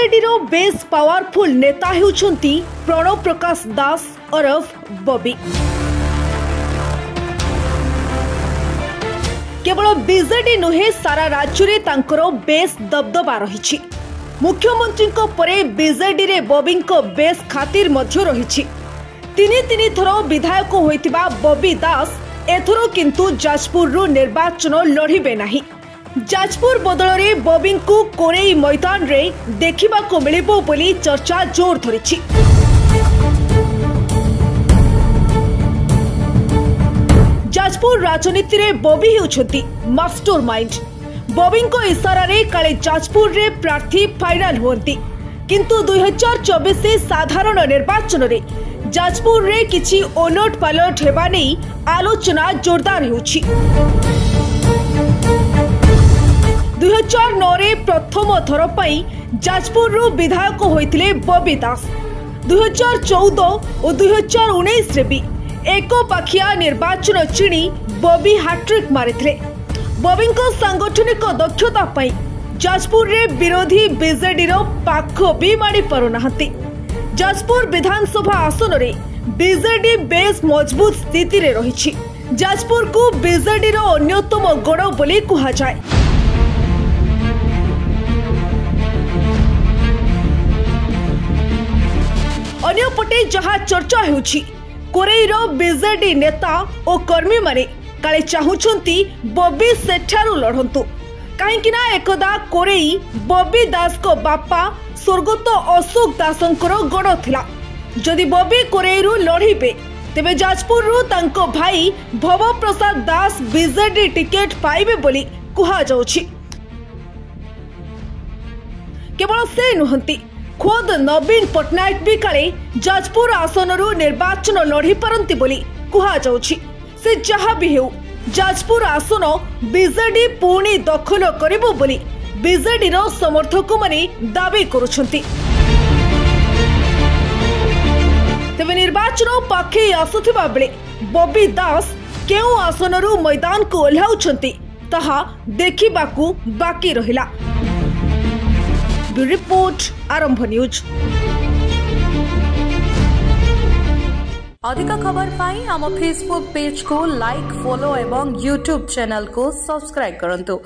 BJD रो base powerful नेता हेउछंती प्रणव प्रकाश दास ओरफ बॉबी। केवल BJD नुहे सारा राज्य रे तांकरो बेस दबदबा रहिछि। मुख्यमंत्री को परे बीजेडी रे बॉबी को बेस खातिर मध्य रहिछि। तीन थर विधायक होइतिबा बॉबी दास एथरो किंतु जाजपुर रु निर्वाचन लड़िबे नाही। जाजपुर बदल रे बॉबी को कोरेई मैदान रे देखिबा को मिलिबो बोली चर्चा जोर धरिछि। जाजपुर राजनीति रे बॉबी हेउछंती मास्टरमाइंड। बॉबी को इशारा रे काले जाजपुर रे प्रार्थी फाइनल होंती, किंतु 2024 साधारण निर्वाचन रे जाजपुर रे किछि ओलट पालट हेबा नै आलोचना जोरदार हेउछि। 2009 रे प्रथम थर पई जाजपुर रु विधायक होइतिले बॉबी दास। 2014 और 2019 रे भी एक पाखिया निर्वाचन चिणी बॉबी हैट्रिक मारिथिले। बॉबी को सांगठनिक दक्षता पई जाजपुर रे विरोधी बीजेडी रो पाख भी मारी पारु नाहंती। जाजपुर विधानसभा आसन रे बीजेडी बेस मजबूत स्थिति रे रहिछि। जाजपुर को बीजेडी रो अन्यतम गण बोली कहा जाय। अन्यपटे जहाँ चर्चा हेउछि कोरेईर बीजेडी नेता और कर्मी माने काले चाहुछंती बॉबी सेठारु लढंतु। काहेकि ना एकदा कोरेई बॉबी दास को बापा स्वर्गत अशोक दासंकर गण थिला। जदि बॉबी कोरेईरु लढिबे तेबे जाजपुर रु तांको भाई भव प्रसाद दास बीजेडी टिकेट पाइबे बोली कुहा जाउछि। केवल से नुहंती, खुद नवीन पटनायक भी काले जाजपुर आसनरु निर्वाचन लढ़ी पारंती बोली कुहा जाउछि। से जहा भी हेउ जाजपुर आसन बीजेडी पुणी दखल करिबो बोली बीजेडी रो समर्थक माने दाबी करुछंती। तेबे निर्वाचन पाखे आसुथिबा बेले बॉबी दास केउ आसनरु मैदान को ओल्हाउछंती ताहा देखिबाकू बाकी रहिला। रिपोर्ट आरंभ न्यूज। अधिक खबर पाई आम फेसबुक पेज को लाइक, फॉलो एवं यूट्यूब चैनल को सब्सक्राइब करंतु।